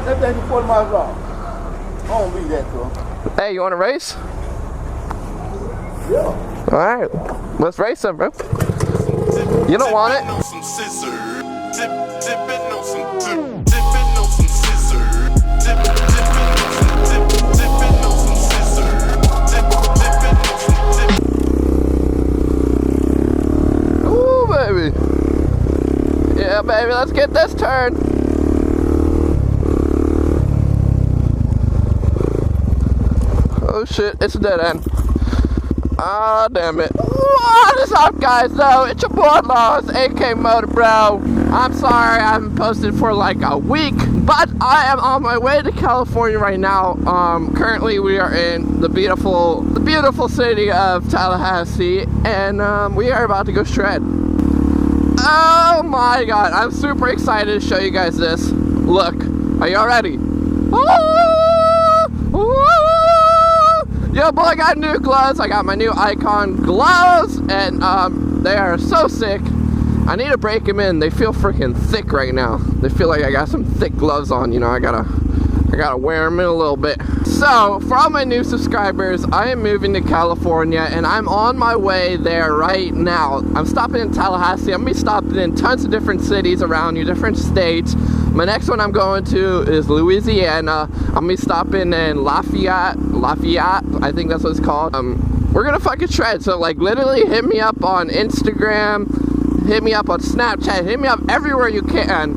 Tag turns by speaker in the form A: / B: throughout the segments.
A: That thing 40 miles an hour. I don't believe that, bro.
B: Hey, you want to race?
A: Yeah.
B: Alright, let's race them, bro. You don't want it? Ooh, baby. Yeah, baby, let's get this turn. Oh shit, it's a dead end. Ah, damn it. What is up, guys? Though it's your boy Lars, aka MotoBroo. I'm sorry I haven't posted for like a week, but I am on my way to California right now. Currently we are in the beautiful city of Tallahassee, and we are about to go shred. Oh my god, I'm super excited to show you guys this. Look, are y'all ready? Yo, boy, I got new gloves. I got my new Icon gloves, and they are so sick. I need to break them in. They feel freaking thick right now. They feel like I got some thick gloves on. You know, I gotta wear them in a little bit. So, for all my new subscribers, I am moving to California, and I'm on my way there right now. I'm stopping in Tallahassee. I'm gonna be stopping in tons of different cities around you, different states. My next one I'm going to is Louisiana. I'm gonna be stopping in Lafayette, I think that's what it's called. We're gonna fucking shred, so like literally hit me up on Instagram, hit me up on Snapchat, hit me up everywhere you can,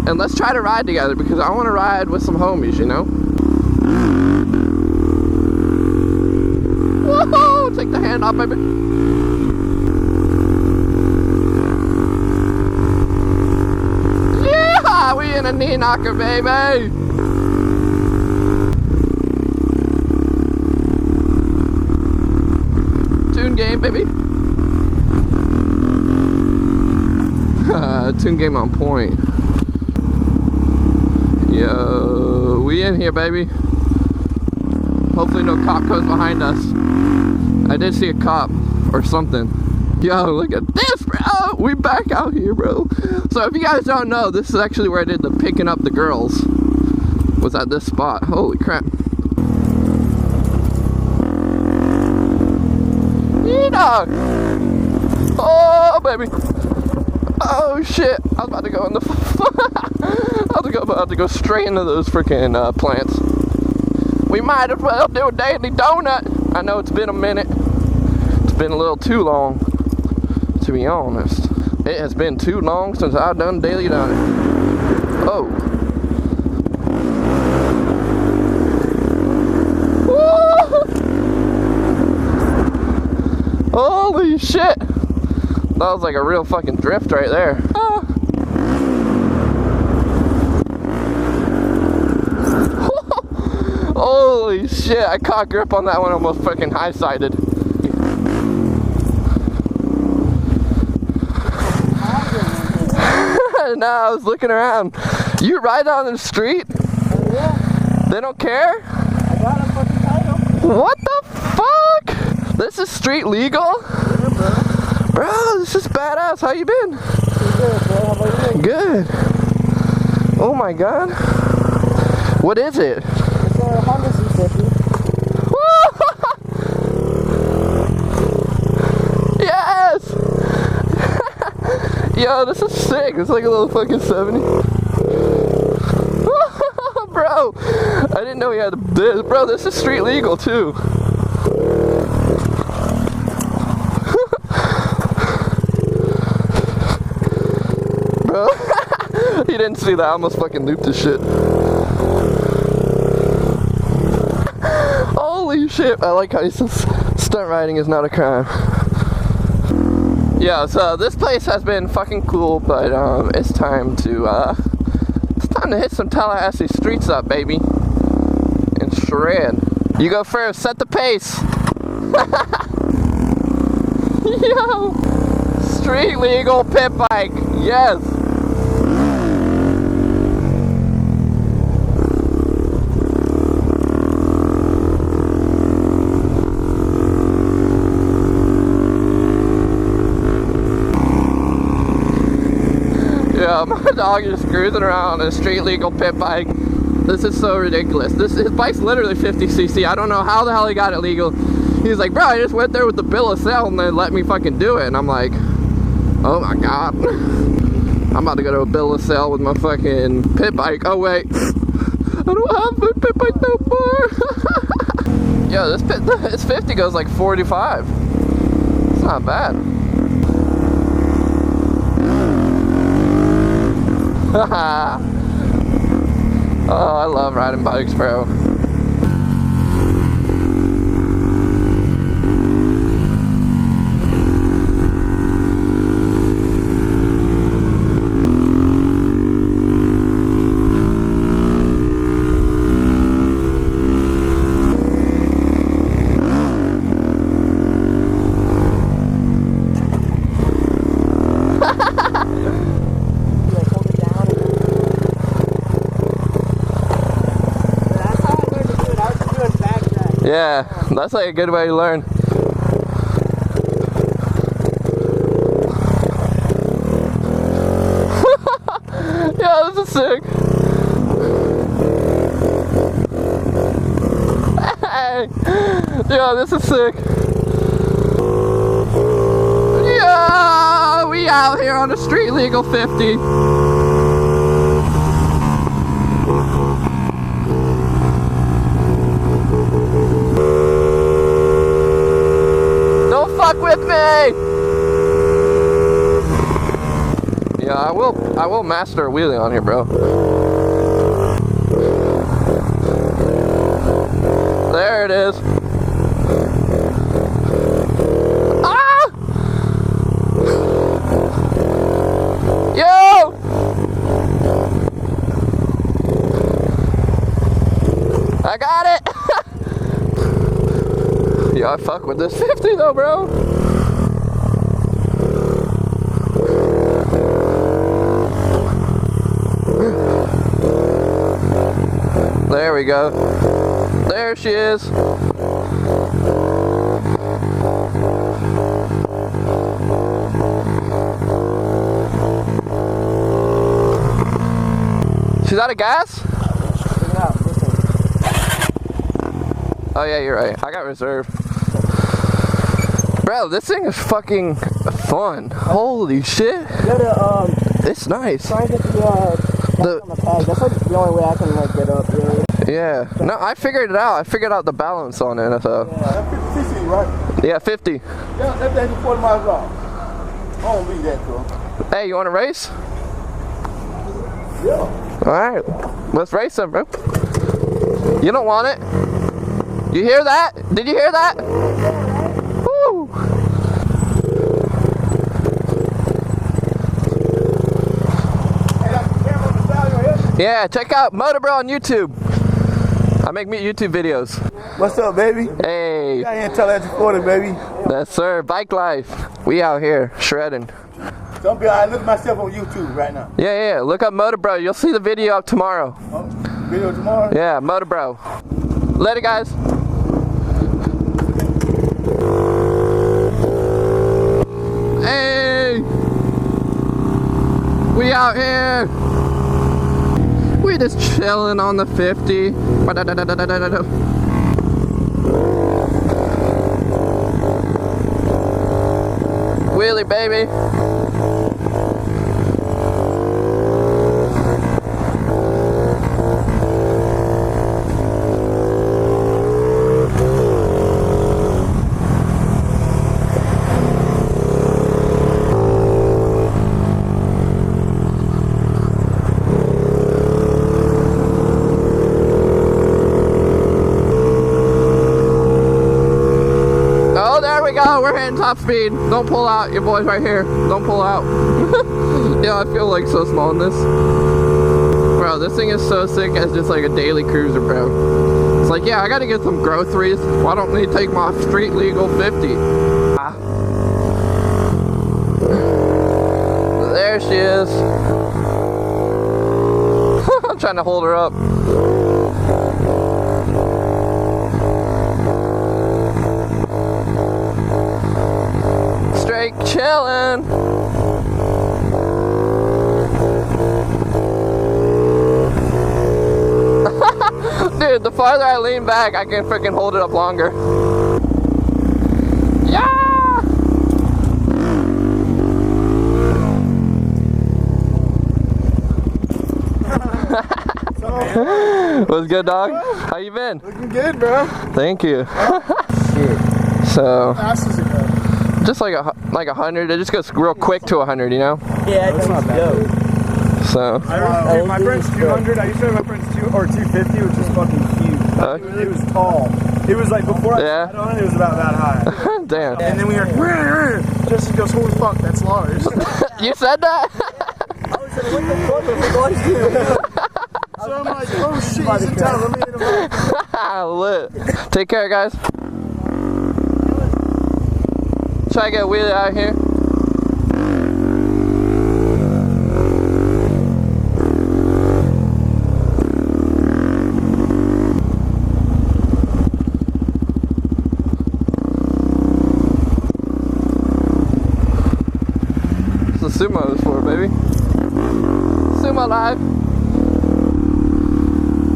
B: and let's try to ride together because I wanna ride with some homies, you know? Whoa, take the hand off, baby. We in a knee knocker, baby. Tune game, baby. Tune game on point. Yo, we in here, baby. Hopefully no cop goes behind us. I did see a cop or something. Yo, look at this, bro. We back out here, bro. So if you guys don't know, this is actually where I did the picking up the girls. Was at this spot. Holy crap. Dog. Oh, baby. Oh, shit. I was about to go in the... I was about to go straight into those freaking plants. We might as well do a daily donut. I know it's been a minute. It's been a little too long, to be honest. It has been too long since I've done daily donut. Oh. Woo! Holy shit. That was like a real fucking drift right there. Ah. Holy shit, I caught grip on that one, almost fucking high-sided. No, I was looking around. You ride down the street? Yeah. They don't care?
A: I got a fucking title.
B: What the fuck? This is street legal?
A: Yeah, bro.
B: Bro, this is badass. How you been?
A: Good, bro. How about you?
B: Good. Oh my god. What is it?
A: It's a Honda C50.
B: Yes! Yo, this is sick. It's like a little fucking 70. Bro, I didn't know he had this. Bro, this is street legal too. Bro, you didn't see that. I almost fucking looped this shit. Holy shit. I like how he says stunt riding is not a crime. Yeah, so this place has been fucking cool, but it's time to hit some Tallahassee streets up, baby, and shred. You go first, set the pace. Yo, street legal pit bike, yes. Yeah, my dog is cruising around on a street legal pit bike. This is so ridiculous. His bike's literally 50cc. I don't know how the hell he got it legal. He's like, bro, I just went there with the bill of sale and they let me fucking do it. And I'm like, oh my god. I'm about to go to a bill of sale with my fucking pit bike. Oh wait, I don't have my pit bike no more. Yo, this 50 goes like 45. It's not bad. Oh, I love riding bikes, bro. Yeah, that's like a good way to learn. Yeah, this is sick. Hey, yeah, this is sick. Yeah, we out here on the street legal 50. Fuck with me! Yeah, I will master a wheelie on here, bro. There it is. Ah! Yo! I got it! Yeah, I fuck with this 50 though, bro. There we go. There she is. She's out of gas? Oh yeah, you're right. I got reserve. Bro, this thing is fucking fun. Holy shit. It's nice.
A: Try and get the on the tag. That's like the only way I can like get up, really.
B: Yeah. No, I figured it out. I figured out the balance on it. So.
A: Yeah, that's 50cc, right?
B: Yeah, 50.
A: Yeah, that thing's 40 miles an hour. I don't beat that, bro.
B: Hey, you want to race?
A: Yeah.
B: Alright. Let's race them, bro. You don't want it? You hear that? Did you hear that? Woo! Yeah, check out MotoBroo on YouTube. I make YouTube videos.
A: What's up, baby?
B: Hey.
A: Got here and tell that you 40, baby.
B: Yes, sir. Bike life. We out here shredding.
A: Don't be alright. Look at myself on YouTube right now.
B: Yeah. Look up MotoBroo. You'll see the video up tomorrow.
A: Oh, video tomorrow?
B: Yeah, MotoBroo. Later, guys. Hey. We out here. We just chilling on the 50. Wheelie, baby. Oh, we're hitting top speed. Don't pull out. Your boy's right here. Don't pull out. Yeah, I feel like so small in this. Bro, this thing is so sick as just like a daily cruiser, bro. It's like, yeah, I gotta get some groceries. Why don't we take my street legal 50? Ah. There she is. I'm trying to hold her up. Straight chillin'. Dude, the farther I lean back, I can freaking hold it up longer. Yeah! What's good, dog? How you been?
C: Looking good, bro.
B: Thank you.
C: Shit.
B: So,
C: How fast does it go?
B: just like 100. It just goes real quick to 100, you know?
A: Yeah, it's not bad.
B: So,
C: Dude, my friend's 200. I used to have my friend's 250, which is fucking huge. It was tall. It was like before I sat on it, it was about that high.
B: damn.
C: And then we heard, Justin goes, holy fuck, that's Lars.
B: You said that?
A: I was like, what the fuck was Lars doing?
C: So I'm like, oh shit, he's in town, let me hit him up.
B: Lit. Take care, guys. Try to get a wheelie out here. That's what Sumo is for, baby. Sumo live.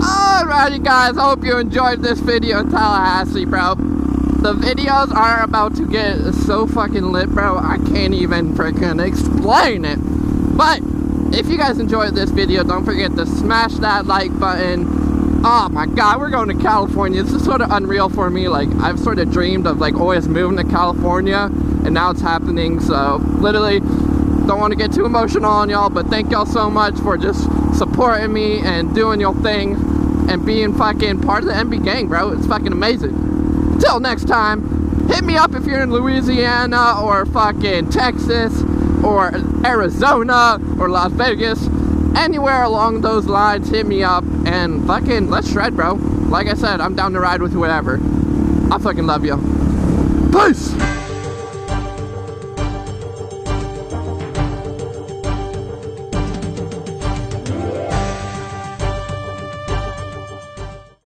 B: Alrighty guys, I hope you enjoyed this video in Tallahassee, bro. The videos are about to get so fucking lit, bro. I can't even freaking explain it. But if you guys enjoyed this video, don't forget to smash that like button. Oh my god, we're going to California. This is sort of unreal for me. Like, I've sort of dreamed of like always moving to California, and now it's happening. So literally, don't want to get too emotional on y'all, but thank y'all so much for just supporting me and doing your thing and being fucking part of the MB gang, bro. It's fucking amazing. Till next time, hit me up if you're in Louisiana or fucking Texas or Arizona or Las Vegas. Anywhere along those lines, hit me up and fucking let's shred, bro. Like I said, I'm down to ride with whoever. I fucking love you. Peace!